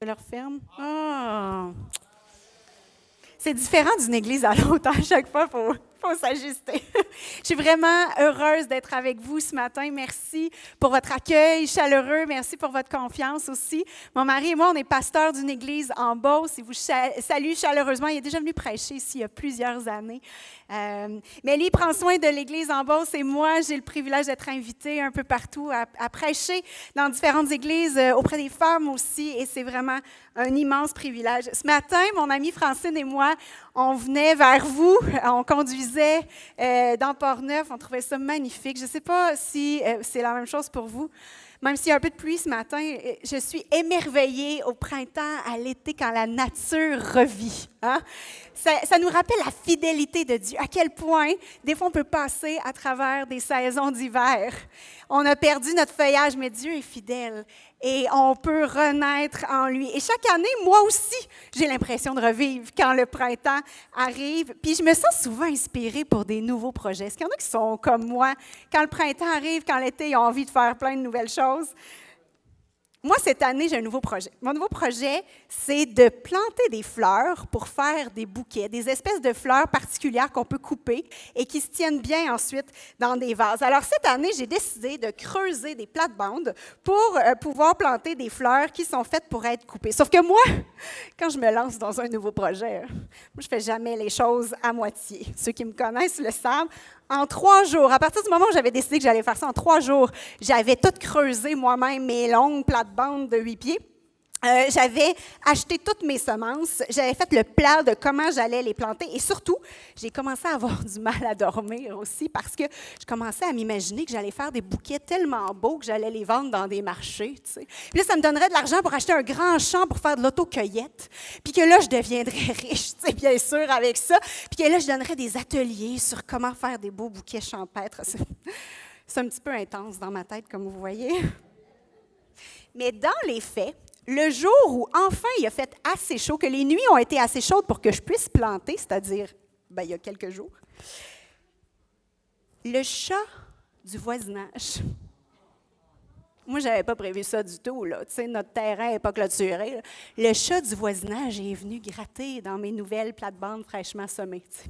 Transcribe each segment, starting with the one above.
Je leur ferme. Ah! C'est différent d'une église à l'autre. À chaque fois, faut s'ajuster. Je suis vraiment heureuse d'être avec vous ce matin. Merci pour votre accueil chaleureux. Merci pour votre confiance aussi. Mon mari et moi, on est pasteurs d'une église en Beauce. Il vous salue chaleureusement. Il est déjà venu prêcher ici il y a plusieurs années. Mais lui, il prend soin de l'église en Beauce et moi, j'ai le privilège d'être invitée un peu partout à prêcher dans différentes églises auprès des femmes aussi. Et c'est vraiment un immense privilège. Ce matin, mon amie Francine et moi, on venait vers vous, on conduisait dans Port-Neuf, on trouvait ça magnifique. Je ne sais pas si c'est la même chose pour vous, même s'il y a un peu de pluie ce matin, je suis émerveillée au printemps, à l'été, quand la nature revit. Hein? Ça nous rappelle la fidélité de Dieu, à quel point, des fois, on peut passer à travers des saisons d'hiver. On a perdu notre feuillage, mais Dieu est fidèle et on peut renaître en lui. Et chaque année, moi aussi, j'ai l'impression de revivre quand le printemps arrive. Puis je me sens souvent inspirée pour des nouveaux projets. Est-ce qu'il y en a qui sont comme moi? Quand le printemps arrive, quand l'été, ils ont envie de faire plein de nouvelles choses. Moi, cette année, j'ai un nouveau projet. Mon nouveau projet, c'est de planter des fleurs pour faire des bouquets, des espèces de fleurs particulières qu'on peut couper et qui se tiennent bien ensuite dans des vases. Alors, cette année, j'ai décidé de creuser des plates-bandes pour pouvoir planter des fleurs qui sont faites pour être coupées. Sauf que moi, quand je me lance dans un nouveau projet, moi, je ne fais jamais les choses à moitié. Ceux qui me connaissent le savent. En 3 jours, à partir du moment où j'avais décidé que j'allais faire ça en 3 jours, j'avais tout creusé moi-même, mes longues plates-bandes de 8 pieds. J'avais acheté toutes mes semences, j'avais fait le plan de comment j'allais les planter et surtout, j'ai commencé à avoir du mal à dormir aussi parce que je commençais à m'imaginer que j'allais faire des bouquets tellement beaux que j'allais les vendre dans des marchés. Tu sais. Puis là, ça me donnerait de l'argent pour acheter un grand champ pour faire de l'autocueillette, puis que là, je deviendrais riche, tu sais, bien sûr, avec ça, puis que là, je donnerais des ateliers sur comment faire des beaux bouquets champêtres. C'est un petit peu intense dans ma tête, comme vous voyez. Mais dans les faits, le jour où enfin il a fait assez chaud, que les nuits ont été assez chaudes pour que je puisse planter, c'est-à-dire il y a quelques jours, le chat du voisinage, moi je n'avais pas prévu ça du tout, là. Tu sais, notre terrain n'est pas clôturé. Là. Le chat du voisinage est venu gratter dans mes nouvelles plates-bandes fraîchement semées. Tu sais.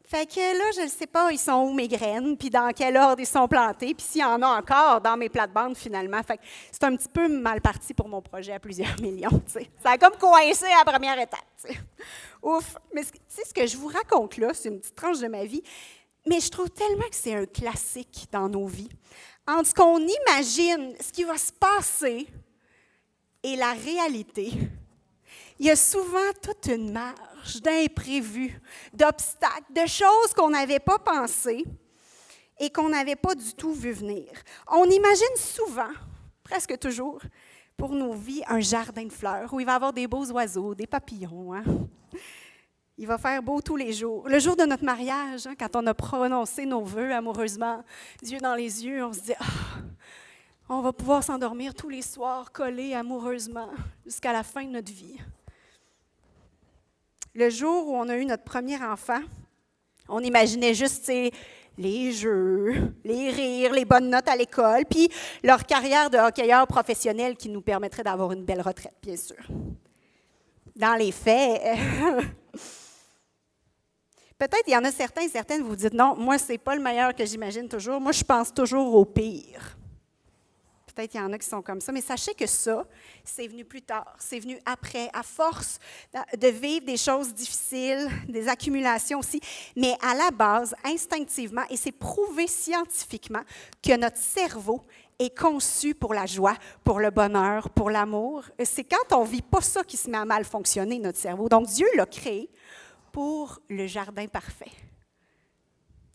Fait que là, je ne sais pas, ils sont où mes graines, puis dans quel ordre ils sont plantés, puis s'il y en a encore dans mes plates-bandes finalement. Fait que c'est un petit peu mal parti pour mon projet à plusieurs millions. T'sais. Ça a comme coincé à la première étape. T'sais. Ouf! Mais ce que je vous raconte là, c'est une petite tranche de ma vie, mais je trouve tellement que c'est un classique dans nos vies. Entre ce qu'on imagine, ce qui va se passer, et la réalité, il y a souvent toute une marge d'imprévus, d'obstacles, de choses qu'on n'avait pas pensées et qu'on n'avait pas du tout vu venir. On imagine souvent, presque toujours, pour nos vies, un jardin de fleurs où il va y avoir des beaux oiseaux, des papillons. Hein? Il va faire beau tous les jours. Le jour de notre mariage, hein, quand on a prononcé nos vœux amoureusement, Dieu dans les yeux, on se dit on va pouvoir s'endormir tous les soirs, collés amoureusement, jusqu'à la fin de notre vie. Le jour où on a eu notre premier enfant, on imaginait juste les jeux, les rires, les bonnes notes à l'école, puis leur carrière de hockeyeur professionnel qui nous permettrait d'avoir une belle retraite, bien sûr. Dans les faits, peut-être il y en a certains et certaines, vous dites, non, moi, ce n'est pas le meilleur que j'imagine toujours, moi, je pense toujours au pire. Peut-être qu'il y en a qui sont comme ça, mais sachez que ça, c'est venu plus tard, c'est venu après, à force de vivre des choses difficiles, des accumulations aussi, mais à la base, instinctivement, et c'est prouvé scientifiquement que notre cerveau est conçu pour la joie, pour le bonheur, pour l'amour. C'est quand on ne vit pas ça qui se met à mal fonctionner, notre cerveau. Donc Dieu l'a créé pour le jardin parfait.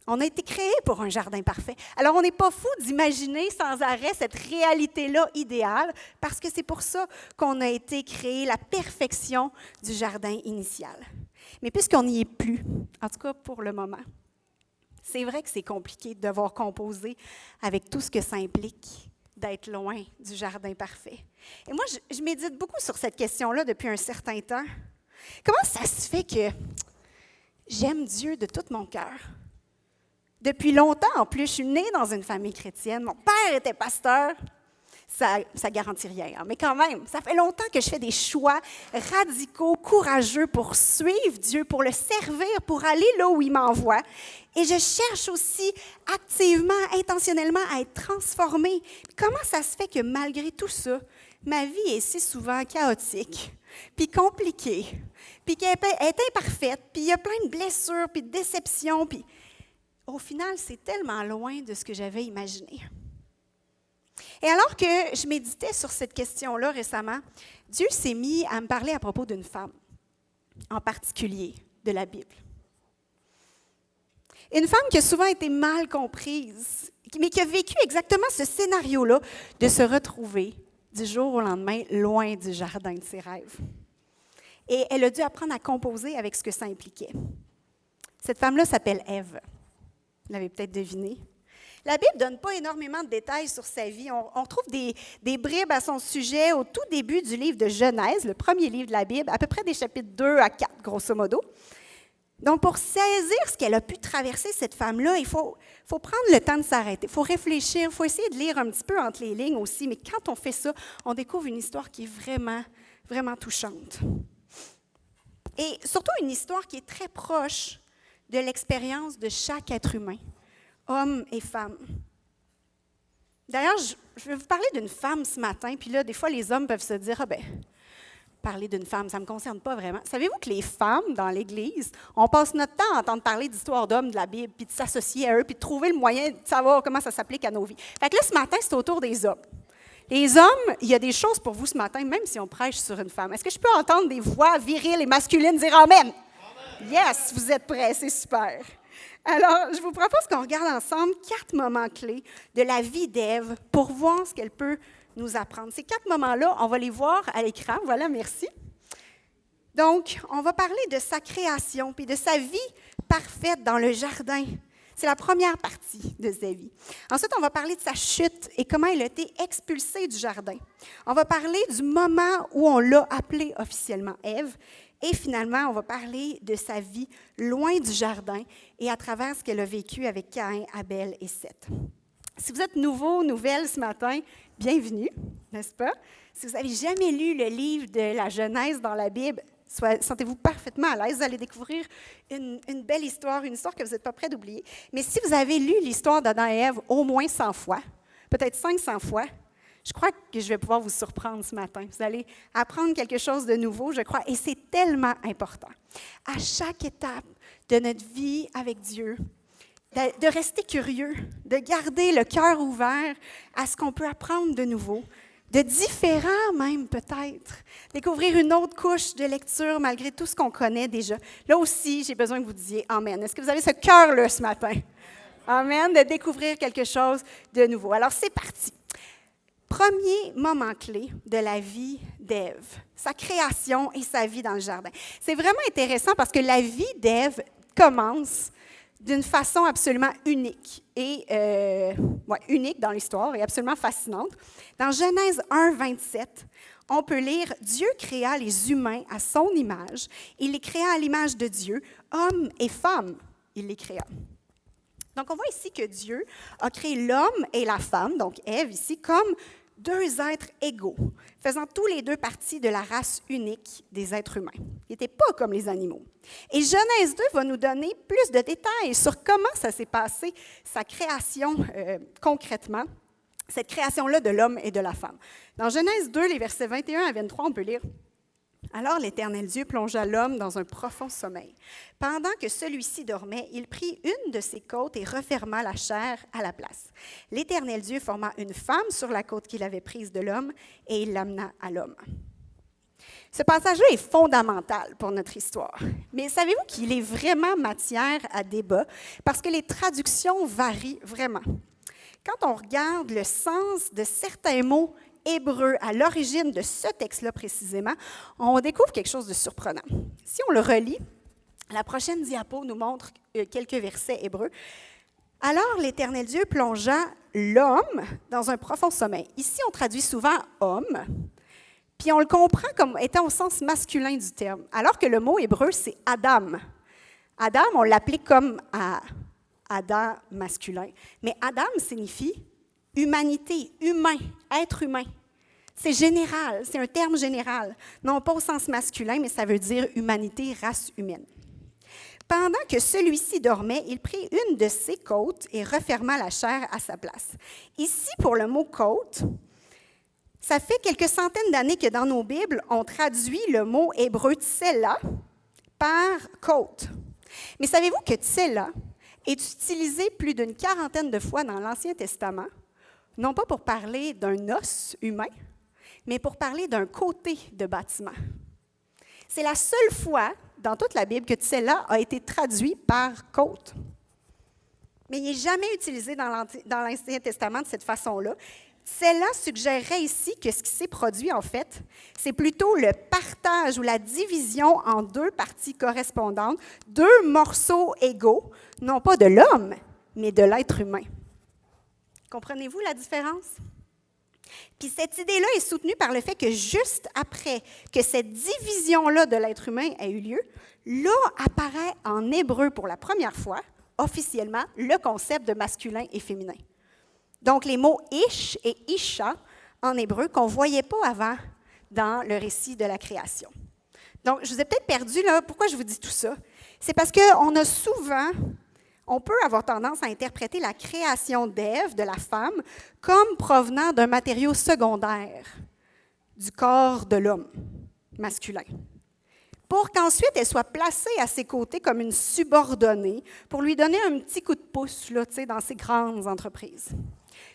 On a été créé pour un jardin parfait. Alors, on n'est pas fou d'imaginer sans arrêt cette réalité-là idéale, parce que c'est pour ça qu'on a été créé, la perfection du jardin initial. Mais puisqu'on n'y est plus, en tout cas pour le moment, c'est vrai que c'est compliqué de devoir composer avec tout ce que ça implique d'être loin du jardin parfait. Et moi, je médite beaucoup sur cette question-là depuis un certain temps. Comment ça se fait que j'aime Dieu de tout mon cœur? Depuis longtemps, en plus, je suis née dans une famille chrétienne. Mon père était pasteur. ça garantit rien. Hein. Mais quand même, ça fait longtemps que je fais des choix radicaux, courageux pour suivre Dieu, pour le servir, pour aller là où il m'envoie. Et je cherche aussi activement, intentionnellement à être transformée. Comment ça se fait que malgré tout ça, ma vie est si souvent chaotique, puis compliquée, puis qu'elle est imparfaite, puis il y a plein de blessures, puis de déceptions, puis au final, c'est tellement loin de ce que j'avais imaginé. Et alors que je méditais sur cette question-là récemment, Dieu s'est mis à me parler à propos d'une femme, en particulier de la Bible. Une femme qui a souvent été mal comprise, mais qui a vécu exactement ce scénario-là de se retrouver du jour au lendemain loin du jardin de ses rêves. Et elle a dû apprendre à composer avec ce que ça impliquait. Cette femme-là s'appelle Ève. Vous l'avez peut-être deviné. La Bible ne donne pas énormément de détails sur sa vie. On trouve des bribes à son sujet au tout début du livre de Genèse, le premier livre de la Bible, à peu près des chapitres 2 à 4, grosso modo. Donc, pour saisir ce qu'elle a pu traverser, cette femme-là, il faut prendre le temps de s'arrêter. Il faut réfléchir, il faut essayer de lire un petit peu entre les lignes aussi. Mais quand on fait ça, on découvre une histoire qui est vraiment, vraiment touchante. Et surtout une histoire qui est très proche de l'expérience de chaque être humain, homme et femme. D'ailleurs, je vais vous parler d'une femme ce matin, puis là, des fois, les hommes peuvent se dire, parler d'une femme, ça ne me concerne pas vraiment. Savez-vous que les femmes, dans l'Église, on passe notre temps à entendre parler d'histoires d'hommes de la Bible, puis de s'associer à eux, puis de trouver le moyen de savoir comment ça s'applique à nos vies. Fait que là, ce matin, c'est au tour des hommes. Les hommes, il y a des choses pour vous ce matin, même si on prêche sur une femme. Est-ce que je peux entendre des voix viriles et masculines dire « Amen ». Yes, vous êtes prêts, c'est super. Alors, je vous propose qu'on regarde ensemble 4 moments clés de la vie d'Ève pour voir ce qu'elle peut nous apprendre. Ces 4 moments-là, on va les voir à l'écran. Voilà, merci. Donc, on va parler de sa création puis de sa vie parfaite dans le jardin. C'est la première partie de sa vie. Ensuite, on va parler de sa chute et comment elle a été expulsée du jardin. On va parler du moment où on l'a appelée officiellement Ève. Et finalement, on va parler de sa vie loin du jardin et à travers ce qu'elle a vécu avec Caïn, Abel et Seth. Si vous êtes nouveau, nouvelle ce matin, bienvenue, n'est-ce pas? Si vous n'avez jamais lu le livre de la Genèse dans la Bible, sentez-vous parfaitement à l'aise. Vous allez découvrir une belle histoire, une histoire que vous n'êtes pas prêt d'oublier. Mais si vous avez lu l'histoire d'Adam et Ève au moins 100 fois, peut-être 500 fois, je crois que je vais pouvoir vous surprendre ce matin. Vous allez apprendre quelque chose de nouveau, je crois, et c'est tellement important. À chaque étape de notre vie avec Dieu, de rester curieux, de garder le cœur ouvert à ce qu'on peut apprendre de nouveau, de différent même peut-être, découvrir une autre couche de lecture malgré tout ce qu'on connaît déjà. Là aussi, j'ai besoin que vous disiez « Amen ». Est-ce que vous avez ce cœur-là ce matin? Amen, de découvrir quelque chose de nouveau. Alors, c'est parti. Premier moment clé de la vie d'Ève, sa création et sa vie dans le jardin. C'est vraiment intéressant parce que la vie d'Ève commence d'une façon absolument unique unique dans l'histoire et absolument fascinante. Dans Genèse 1, 27, on peut lire « Dieu créa les humains à son image, il les créa à l'image de Dieu, hommes et femmes, il les créa. » Donc, on voit ici que Dieu a créé l'homme et la femme, donc Ève ici, comme 2 êtres égaux, faisant tous les 2 partie de la race unique des êtres humains. Ils n'étaient pas comme les animaux. Et Genèse 2 va nous donner plus de détails sur comment ça s'est passé, sa création concrètement, cette création-là de l'homme et de la femme. Dans Genèse 2, les versets 21 à 23, on peut lire « Alors l'Éternel Dieu plongea l'homme dans un profond sommeil. Pendant que celui-ci dormait, il prit une de ses côtes et referma la chair à la place. L'Éternel Dieu forma une femme sur la côte qu'il avait prise de l'homme et il l'amena à l'homme. » Ce passage-là est fondamental pour notre histoire. Mais savez-vous qu'il est vraiment matière à débat parce que les traductions varient vraiment. Quand on regarde le sens de certains mots hébreu à l'origine de ce texte-là précisément, on découvre quelque chose de surprenant. Si on le relit, la prochaine diapo nous montre quelques versets hébreux. « Alors l'Éternel Dieu plongea l'homme dans un profond sommeil. » Ici, on traduit souvent « homme », puis on le comprend comme étant au sens masculin du terme, alors que le mot hébreu, c'est « Adam ». Adam, on l'applique comme Adam masculin, mais Adam signifie Humanité, humain, être humain. C'est général, c'est un terme général. Non pas au sens masculin, mais ça veut dire humanité, race humaine. Pendant que celui-ci dormait, il prit une de ses côtes et referma la chair à sa place. Ici, pour le mot côte, ça fait quelques centaines d'années que dans nos Bibles, on traduit le mot hébreu tsela par côte. Mais savez-vous que tsela est utilisé plus d'une quarantaine de fois dans l'Ancien Testament, non pas pour parler d'un os humain, mais pour parler d'un côté de bâtiment. C'est la seule fois dans toute la Bible que tsela a été traduit par côte. Mais il n'est jamais utilisé dans l'Ancien Testament de cette façon-là. Tsela suggérerait ici que ce qui s'est produit, en fait, c'est plutôt le partage ou la division en deux parties correspondantes, deux morceaux égaux, non pas de l'homme, mais de l'être humain. Comprenez-vous la différence? Puis cette idée-là est soutenue par le fait que juste après que cette division-là de l'être humain ait eu lieu, là apparaît en hébreu pour la première fois, officiellement, le concept de masculin et féminin. Donc les mots ish et isha en hébreu qu'on ne voyait pas avant dans le récit de la création. Donc je vous ai peut-être perdu là, pourquoi je vous dis tout ça? C'est parce on peut avoir tendance à interpréter la création d'Ève, de la femme, comme provenant d'un matériau secondaire du corps de l'homme masculin, pour qu'ensuite elle soit placée à ses côtés comme une subordonnée, pour lui donner un petit coup de pouce là, dans ses grandes entreprises.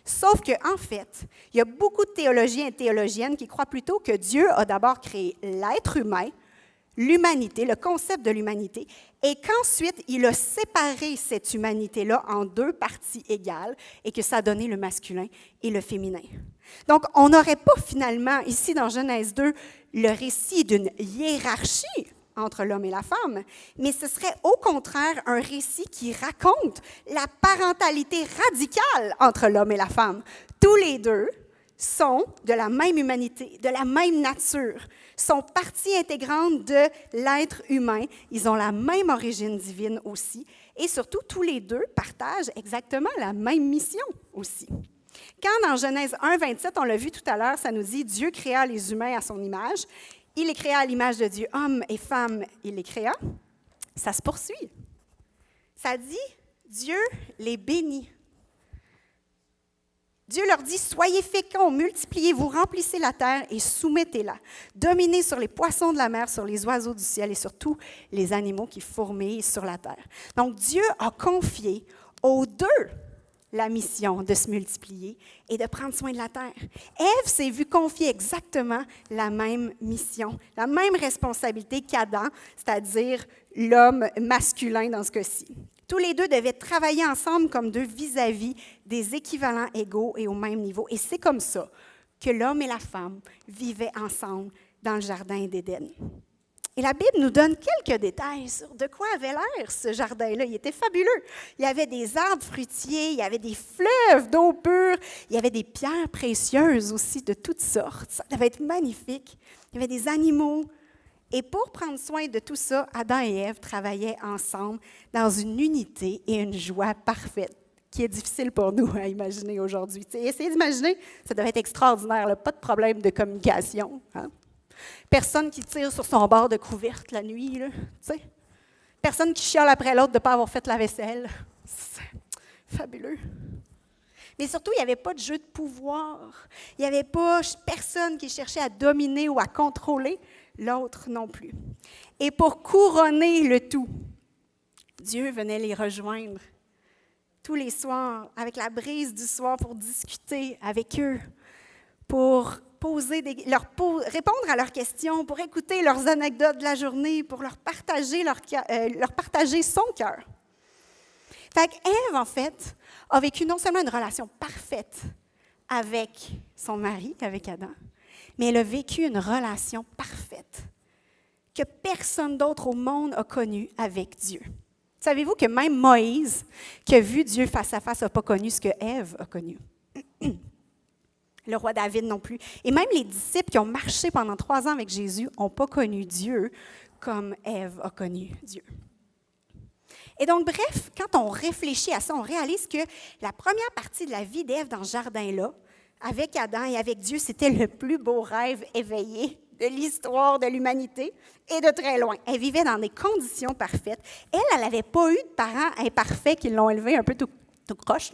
Sauf qu'en fait, il y a beaucoup de théologiens et théologiennes qui croient plutôt que Dieu a d'abord créé l'être humain, l'humanité, le concept de l'humanité, et qu'ensuite, il a séparé cette humanité-là en deux parties égales et que ça a donné le masculin et le féminin. Donc, on n'aurait pas finalement, ici dans Genèse 2, le récit d'une hiérarchie entre l'homme et la femme, mais ce serait au contraire un récit qui raconte la parentalité radicale entre l'homme et la femme. Tous les deux sont de la même humanité, de la même nature, sont partie intégrante de l'être humain. Ils ont la même origine divine aussi. Et surtout, tous les deux partagent exactement la même mission aussi. Quand dans Genèse 1, 27, on l'a vu tout à l'heure, ça nous dit « Dieu créa les humains à son image. Il les créa à l'image de Dieu, hommes et femmes, il les créa. » Ça se poursuit. Ça dit « Dieu les bénit. » Dieu leur dit, « Soyez féconds, multipliez-vous, remplissez la terre et soumettez-la. Dominez sur les poissons de la mer, sur les oiseaux du ciel et sur tous les animaux qui fourmillent sur la terre. » Donc, Dieu a confié aux deux la mission de se multiplier et de prendre soin de la terre. Ève s'est vue confier exactement la même mission, la même responsabilité qu'Adam, c'est-à-dire l'homme masculin dans ce cas-ci. Tous les deux devaient travailler ensemble comme deux vis-à-vis des équivalents égaux et au même niveau. Et c'est comme ça que l'homme et la femme vivaient ensemble dans le jardin d'Éden. Et la Bible nous donne quelques détails sur de quoi avait l'air ce jardin-là. Il était fabuleux. Il y avait des arbres fruitiers, il y avait des fleuves d'eau pure, il y avait des pierres précieuses aussi de toutes sortes. Ça devait être magnifique. Il y avait des animaux. Et pour prendre soin de tout ça, Adam et Ève travaillaient ensemble dans une unité et une joie parfaite, qui est difficile pour nous à imaginer aujourd'hui. Essayez d'imaginer, ça devait être extraordinaire, là, pas de problème de communication. Hein? Personne qui tire sur son bord de couverte la nuit. Là, personne qui chiale après l'autre de ne pas avoir fait la vaisselle. C'est fabuleux. Mais surtout, il n'y avait pas de jeu de pouvoir. Il n'y avait pas personne qui cherchait à dominer ou à contrôler l'autre non plus. Et pour couronner le tout, Dieu venait les rejoindre tous les soirs, avec la brise du soir, pour discuter avec eux, pour répondre à leurs questions, pour écouter leurs anecdotes de la journée, pour leur partager son cœur. Fait qu'Ève, en fait, a vécu non seulement une relation parfaite avec son mari, avec Adam, mais elle a vécu une relation parfaite que personne d'autre au monde a connue avec Dieu. Savez-vous que même Moïse, qui a vu Dieu face à face, n'a pas connu ce que Ève a connu? Le roi David non plus. Et même les disciples qui ont marché pendant 3 ans avec Jésus n'ont pas connu Dieu comme Ève a connu Dieu. Et donc, bref, quand on réfléchit à ça, on réalise que la première partie de la vie d'Ève dans ce jardin-là, avec Adam et avec Dieu, c'était le plus beau rêve éveillé de l'histoire de l'humanité et de très loin. Elle vivait dans des conditions parfaites. Elle n'avait pas eu de parents imparfaits qui l'ont élevée un peu tout croche.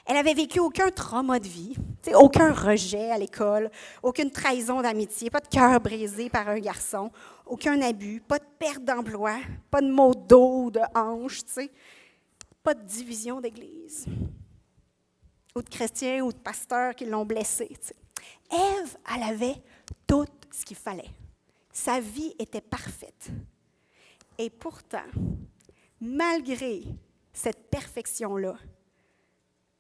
Elle avait vécu aucun trauma de vie, aucun rejet à l'école, aucune trahison d'amitié, pas de cœur brisé par un garçon, aucun abus, pas de perte d'emploi, pas de maux de dos ou de hanche, pas de division d'église, ou de chrétiens ou de pasteurs qui l'ont blessée. Ève, elle avait tout ce qu'il fallait. Sa vie était parfaite. Et pourtant, malgré cette perfection-là,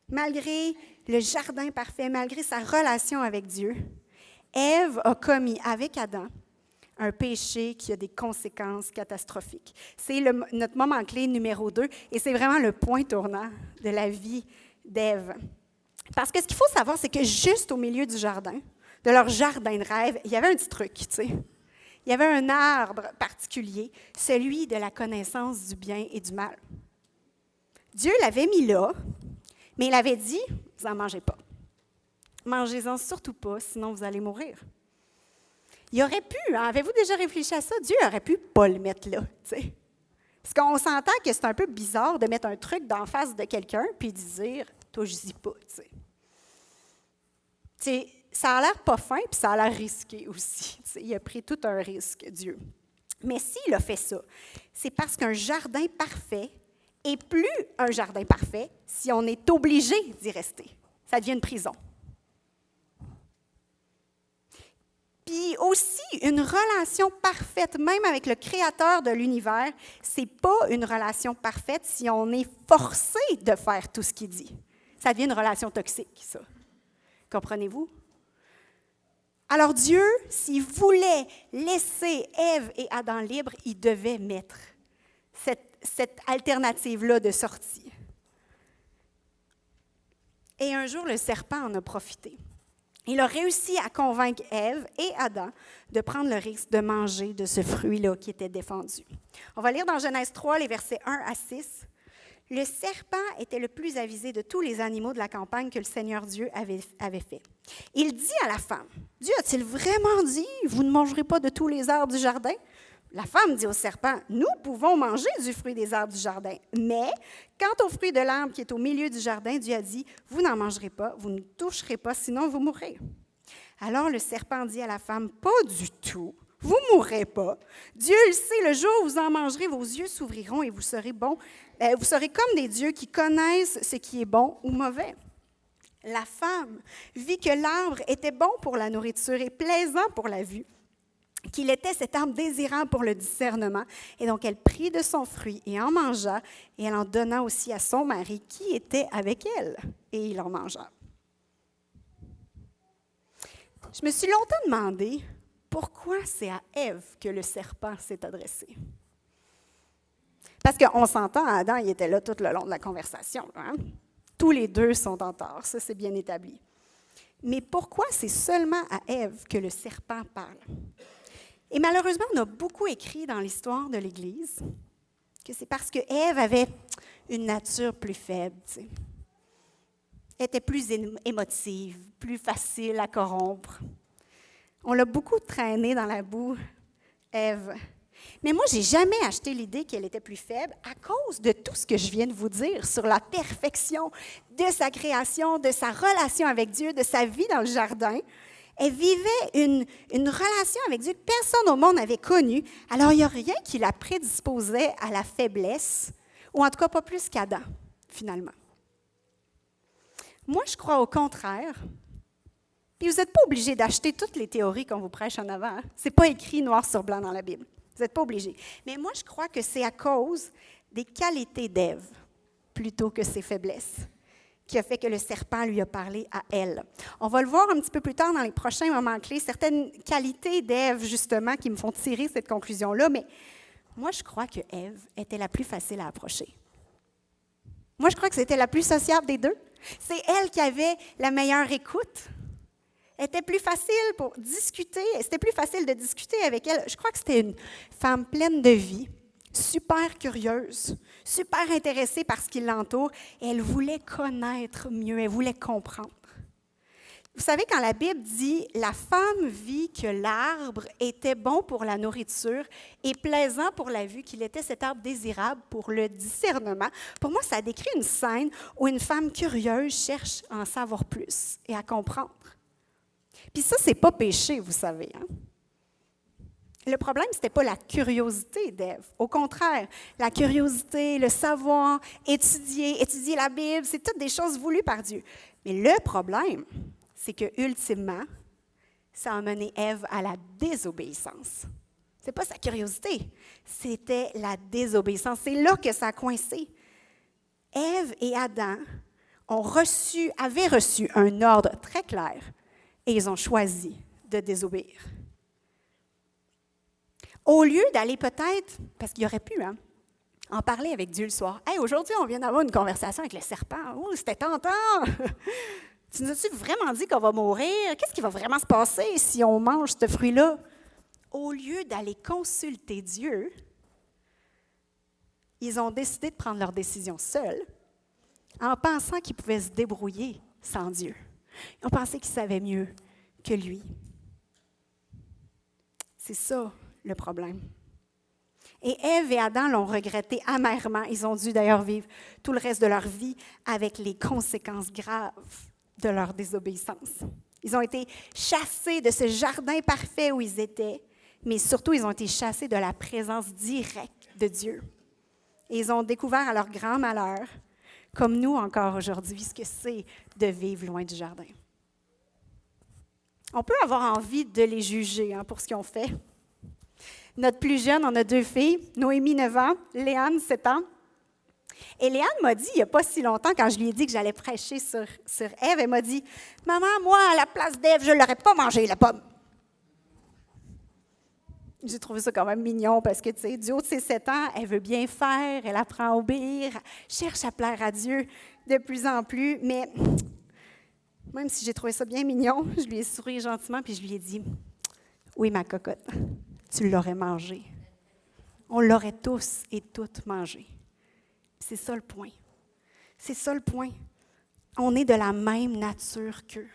malgré le jardin parfait, malgré sa relation avec Dieu, Ève a commis avec Adam un péché qui a des conséquences catastrophiques. C'est notre moment clé numéro 2 et c'est vraiment le point tournant de la vie d'Ève. Parce que ce qu'il faut savoir, c'est que juste au milieu du jardin, de leur jardin de rêve, il y avait un petit truc, Il y avait un arbre particulier, celui de la connaissance du bien et du mal. Dieu l'avait mis là, mais il avait dit, vous n'en mangez pas. Mangez-en surtout pas, sinon vous allez mourir. Il aurait pu, avez-vous déjà réfléchi à ça? Dieu aurait pu pas le mettre là, Parce qu'on s'entend que c'est un peu bizarre de mettre un truc d'en face de quelqu'un puis de dire, toi, je dis pas, Ça a l'air pas fin, puis ça a l'air risqué aussi. Il a pris tout un risque, Dieu. Mais s'il a fait ça, c'est parce qu'un jardin parfait est plus un jardin parfait si on est obligé d'y rester. Ça devient une prison. Puis aussi, une relation parfaite, même avec le Créateur de l'univers, c'est pas une relation parfaite si on est forcé de faire tout ce qu'il dit. Ça devient une relation toxique, ça. Comprenez-vous? Alors Dieu, s'il voulait laisser Ève et Adam libres, il devait mettre cette alternative-là de sortie. Et un jour, le serpent en a profité. Il a réussi à convaincre Ève et Adam de prendre le risque de manger de ce fruit-là qui était défendu. On va lire dans Genèse 3, les versets 1 à 6. Le serpent était le plus avisé de tous les animaux de la campagne que le Seigneur Dieu avait fait. Il dit à la femme, « Dieu a-t-il vraiment dit, vous ne mangerez pas de tous les arbres du jardin? » La femme dit au serpent, « Nous pouvons manger du fruit des arbres du jardin, mais quant au fruit de l'arbre qui est au milieu du jardin, Dieu a dit, « Vous n'en mangerez pas, vous ne toucherez pas, sinon vous mourrez. » Alors le serpent dit à la femme, « Pas du tout. Vous ne mourrez pas. Dieu le sait, le jour où vous en mangerez, vos yeux s'ouvriront et vous serez comme des dieux qui connaissent ce qui est bon ou mauvais. » La femme vit que l'arbre était bon pour la nourriture et plaisant pour la vue, qu'il était cet arbre désirable pour le discernement. Et donc elle prit de son fruit et en mangea, et elle en donna aussi à son mari qui était avec elle, et il en mangea. Je me suis longtemps demandé pourquoi c'est à Ève que le serpent s'est adressé. Parce qu'on s'entend, Adam, il était là tout le long de la conversation. Tous les deux sont en tort, ça c'est bien établi. Mais pourquoi c'est seulement à Ève que le serpent parle? Et malheureusement, on a beaucoup écrit dans l'histoire de l'Église que c'est parce que Ève avait une nature plus faible. Elle était plus émotive, plus facile à corrompre. On l'a beaucoup traînée dans la boue, Ève. Mais moi, je n'ai jamais acheté l'idée qu'elle était plus faible à cause de tout ce que je viens de vous dire sur la perfection de sa création, de sa relation avec Dieu, de sa vie dans le jardin. Elle vivait une relation avec Dieu que personne au monde n'avait connue. Alors, il n'y a rien qui la prédisposait à la faiblesse, ou en tout cas pas plus qu'Adam, finalement. Moi, je crois au contraire. Puis vous n'êtes pas obligé d'acheter toutes les théories qu'on vous prêche en avant. Ce n'est pas écrit noir sur blanc dans la Bible. Vous n'êtes pas obligé. Mais moi, je crois que c'est à cause des qualités d'Ève, plutôt que ses faiblesses, qui a fait que le serpent lui a parlé à elle. On va le voir un petit peu plus tard dans les prochains moments clés, certaines qualités d'Ève, justement, qui me font tirer cette conclusion-là, mais moi, je crois que Ève était la plus facile à approcher. Moi, je crois que c'était la plus sociable des deux. C'est elle qui avait la meilleure écoute. Elle était plus facile pour discuter, c'était plus facile de discuter avec elle. Je crois que c'était une femme pleine de vie, super curieuse, super intéressée par ce qui l'entoure. Elle voulait connaître mieux, elle voulait comprendre. Vous savez, quand la Bible dit « La femme vit que l'arbre était bon pour la nourriture et plaisant pour la vue, qu'il était cet arbre désirable pour le discernement », pour moi, ça décrit une scène où une femme curieuse cherche à en savoir plus et à comprendre. Puis ça, c'est pas péché, vous savez. Hein? Le problème, ce n'était pas la curiosité d'Ève. Au contraire, la curiosité, le savoir, étudier la Bible, c'est toutes des choses voulues par Dieu. Mais le problème, c'est que ultimement, ça a mené Ève à la désobéissance. Ce n'est pas sa curiosité, c'était la désobéissance. C'est là que ça a coincé. Ève et Adam avaient reçu un ordre très clair et ils ont choisi de désobéir. Au lieu d'aller peut-être, parce qu'il aurait pu, en parler avec Dieu le soir. « Hey, aujourd'hui, on vient d'avoir une conversation avec le serpent. Oh, c'était tentant! Tu nous as-tu vraiment dit qu'on va mourir? Qu'est-ce qui va vraiment se passer si on mange ce fruit-là? » Au lieu d'aller consulter Dieu, ils ont décidé de prendre leur décision seuls en pensant qu'ils pouvaient se débrouiller sans Dieu. Ils ont pensé qu'ils savaient mieux que lui. C'est ça le problème. Et Ève et Adam l'ont regretté amèrement. Ils ont dû d'ailleurs vivre tout le reste de leur vie avec les conséquences graves de leur désobéissance. Ils ont été chassés de ce jardin parfait où ils étaient, mais surtout, ils ont été chassés de la présence directe de Dieu. Et ils ont découvert à leur grand malheur, comme nous encore aujourd'hui, ce que c'est de vivre loin du jardin. On peut avoir envie de les juger pour ce qu'ils ont fait. Notre plus jeune, on a 2 filles, Noémie, 9 ans, Léane, 7 ans. Et Léane m'a dit, il n'y a pas si longtemps, quand je lui ai dit que j'allais prêcher sur Ève, elle m'a dit, « Maman, moi, à la place d'Ève, je ne l'aurais pas mangé, la pomme. » J'ai trouvé ça quand même mignon parce que, tu sais, du haut de ses 7 ans, elle veut bien faire, elle apprend à obéir, cherche à plaire à Dieu de plus en plus. Mais même si j'ai trouvé ça bien mignon, je lui ai souri gentiment puis je lui ai dit, « Oui, ma cocotte, tu l'aurais mangé. On l'aurait tous et toutes mangé. » C'est ça le point. C'est ça le point. On est de la même nature qu'eux.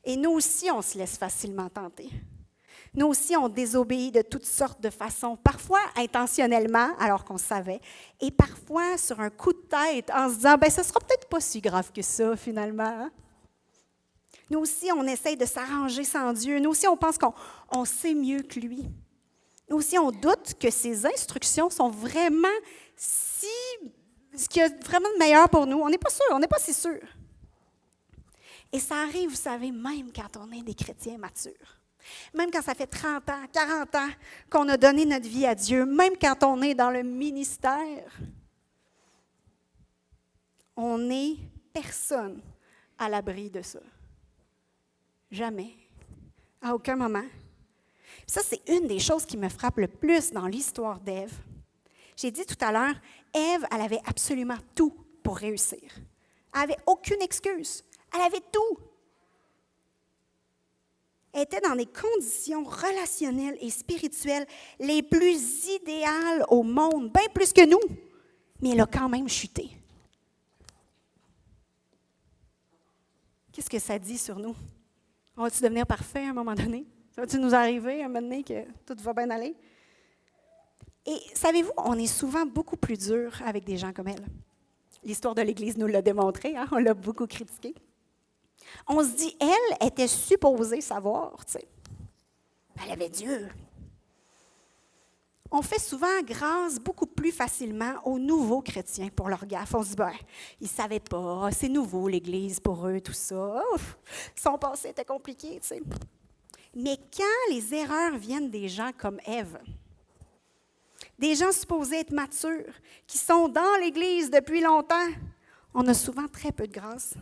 Et nous aussi, on se laisse facilement tenter. Nous aussi, on désobéit de toutes sortes de façons, parfois intentionnellement, alors qu'on savait, et parfois sur un coup de tête, en se disant, « ce ne sera peut-être pas si grave que ça, finalement. Hein? » Nous aussi, on essaye de s'arranger sans Dieu. Nous aussi, on pense qu'on sait mieux que lui. Nous aussi, on doute que ses instructions sont vraiment ce qu'il y a vraiment de meilleur pour nous. On n'est pas sûr, on n'est pas si sûr. Et ça arrive, vous savez, même quand on est des chrétiens matures. Même quand ça fait 30 ans, 40 ans qu'on a donné notre vie à Dieu, même quand on est dans le ministère, on n'est personne à l'abri de ça. Jamais. À aucun moment. Ça, c'est une des choses qui me frappe le plus dans l'histoire d'Ève. J'ai dit tout à l'heure, Ève, elle avait absolument tout pour réussir. Elle n'avait aucune excuse. Elle avait tout. Elle était dans des conditions relationnelles et spirituelles les plus idéales au monde, bien plus que nous. Mais elle a quand même chuté. Qu'est-ce que ça dit sur nous? On va-tu devenir parfait à un moment donné? Ça va-tu nous arriver à un moment donné que tout va bien aller? Et savez-vous, on est souvent beaucoup plus dur avec des gens comme elle. L'histoire de l'Église nous l'a démontré, on l'a beaucoup critiqué. On se dit, elle était supposée savoir, tu sais. Elle avait Dieu. On fait souvent grâce beaucoup plus facilement aux nouveaux chrétiens pour leur gaffe. On se dit, ils ne savaient pas, c'est nouveau l'Église pour eux, tout ça. Ouf, son passé était compliqué, tu sais. Mais quand les erreurs viennent des gens comme Ève, des gens supposés être matures, qui sont dans l'Église depuis longtemps, on a souvent très peu de grâce.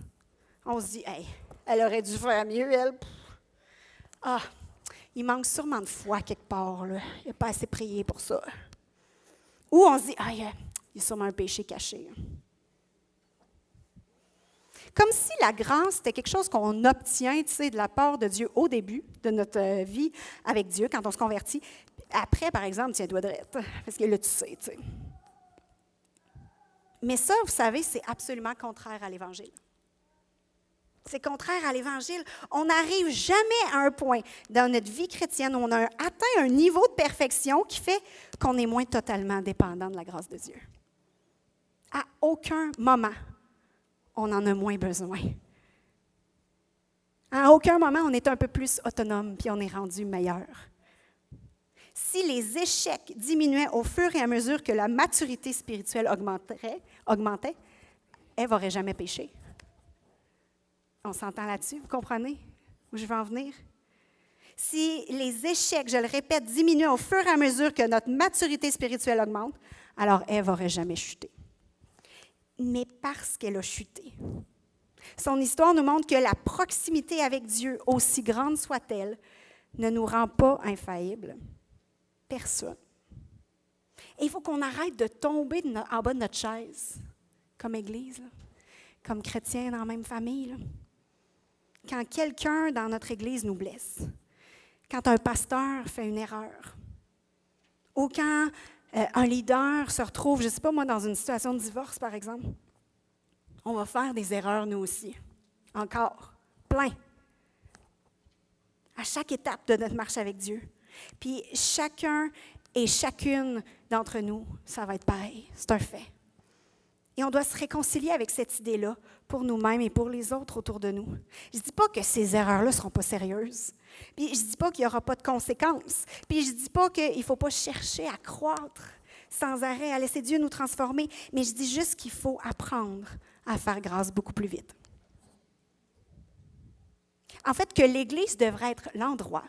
On se dit, hey, elle aurait dû faire mieux, elle. Il manque sûrement de foi quelque part, là. Il n'a pas assez prié pour ça. Ou on se dit, il y a sûrement un péché caché. Comme si la grâce, c'était quelque chose qu'on obtient, tu sais, de la part de Dieu au début de notre vie avec Dieu, quand on se convertit. Après, par exemple, tiens, doigt droit, parce que là, tu sais, tu sais. Mais ça, vous savez, c'est absolument contraire à l'Évangile. C'est contraire à l'Évangile. On n'arrive jamais à un point dans notre vie chrétienne où on a atteint un niveau de perfection qui fait qu'on est moins totalement dépendant de la grâce de Dieu. À aucun moment, on en a moins besoin. À aucun moment, on est un peu plus autonome puis on est rendu meilleur. Si les échecs diminuaient au fur et à mesure que la maturité spirituelle augmentait, Ève n'aurait jamais péché. On s'entend là-dessus, vous comprenez où je veux en venir? Si les échecs, je le répète, diminuaient au fur et à mesure que notre maturité spirituelle augmente, alors Ève n'aurait jamais chuté. Mais parce qu'elle a chuté, son histoire nous montre que la proximité avec Dieu, aussi grande soit-elle, ne nous rend pas infaillibles. Personne. Et il faut qu'on arrête de tomber en bas de notre chaise, comme Église, là, comme chrétiens dans la même famille. Là. Quand quelqu'un dans notre Église nous blesse, quand un pasteur fait une erreur, ou quand un leader se retrouve, je ne sais pas moi, dans une situation de divorce, par exemple, on va faire des erreurs nous aussi, encore, plein, à chaque étape de notre marche avec Dieu. Puis chacun et chacune d'entre nous, ça va être pareil, c'est un fait. Et on doit se réconcilier avec cette idée-là pour nous-mêmes et pour les autres autour de nous. Je ne dis pas que ces erreurs-là ne seront pas sérieuses. Puis je ne dis pas qu'il n'y aura pas de conséquences. Puis je ne dis pas qu'il ne faut pas chercher à croître sans arrêt, à laisser Dieu nous transformer. Mais je dis juste qu'il faut apprendre à faire grâce beaucoup plus vite. En fait, que l'Église devrait être l'endroit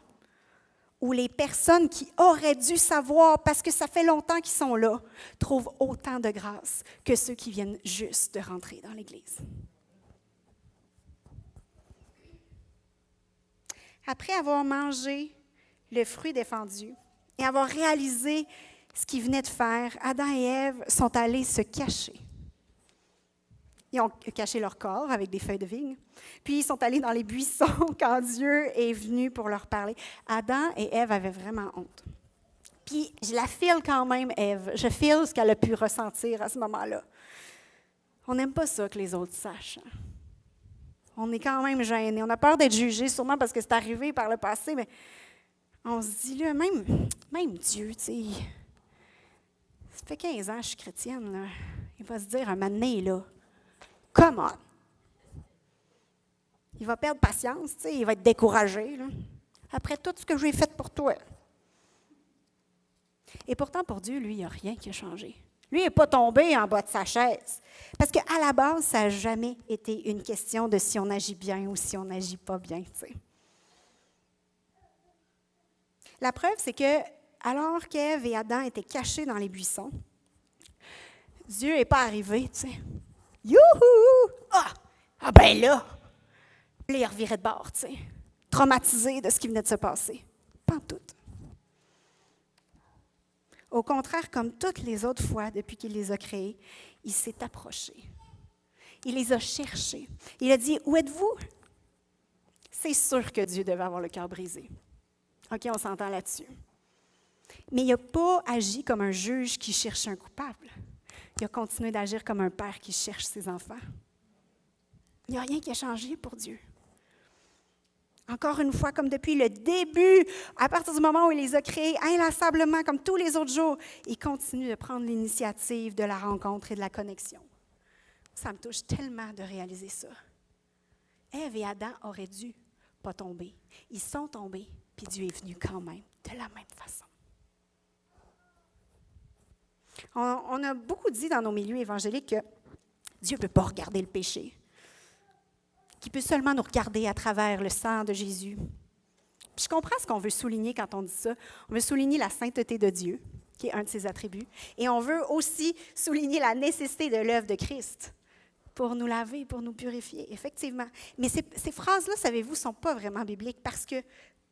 où les personnes qui auraient dû savoir, parce que ça fait longtemps qu'ils sont là, trouvent autant de grâce que ceux qui viennent juste de rentrer dans l'Église. Après avoir mangé le fruit défendu et avoir réalisé ce qu'ils venaient de faire, Adam et Ève sont allés se cacher. Ils ont caché leur corps avec des feuilles de vigne. Puis ils sont allés dans les buissons quand Dieu est venu pour leur parler. Adam et Ève avaient vraiment honte. Puis je la file quand même, Ève. Je file ce qu'elle a pu ressentir à ce moment-là. On n'aime pas ça que les autres sachent. On est quand même gênés. On a peur d'être jugés, sûrement parce que c'est arrivé par le passé, mais on se dit là, même Dieu, tu sais, ça fait 15 ans que je suis chrétienne, là. Il va se dire un moment donné, là, come on! Il va perdre patience, tu sais, il va être découragé, là, après tout ce que j'ai fait pour toi. Et pourtant, pour Dieu, lui, il n'y a rien qui a changé. Lui, il n'est pas tombé en bas de sa chaise. Parce qu'à la base, ça n'a jamais été une question de si on agit bien ou si on n'agit pas bien, tu sais. La preuve, c'est que alors qu'Ève et Adam étaient cachés dans les buissons, Dieu n'est pas arrivé, tu sais. Youhou! Ah ben là! Là, il revirait de bord, tu sais. Traumatisé de ce qui venait de se passer. Pas en tout. Au contraire, comme toutes les autres fois depuis qu'il les a créés, il s'est approché. Il les a cherchés. Il a dit, où êtes-vous? C'est sûr que Dieu devait avoir le cœur brisé. OK, on s'entend là-dessus. Mais il n'a pas agi comme un juge qui cherche un coupable. Il a continué d'agir comme un père qui cherche ses enfants. Il n'y a rien qui a changé pour Dieu. Encore une fois, comme depuis le début, à partir du moment où il les a créés inlassablement, comme tous les autres jours, il continue de prendre l'initiative de la rencontre et de la connexion. Ça me touche tellement de réaliser ça. Ève et Adam auraient dû pas tomber. Ils sont tombés, puis Dieu est venu quand même, de la même façon. On a beaucoup dit dans nos milieux évangéliques que Dieu ne peut pas regarder le péché, qu'il peut seulement nous regarder à travers le sang de Jésus. Puis je comprends ce qu'on veut souligner quand on dit ça. On veut souligner la sainteté de Dieu, qui est un de ses attributs, et on veut aussi souligner la nécessité de l'œuvre de Christ pour nous laver, pour nous purifier, effectivement. Mais ces phrases-là, savez-vous, ne sont pas vraiment bibliques parce que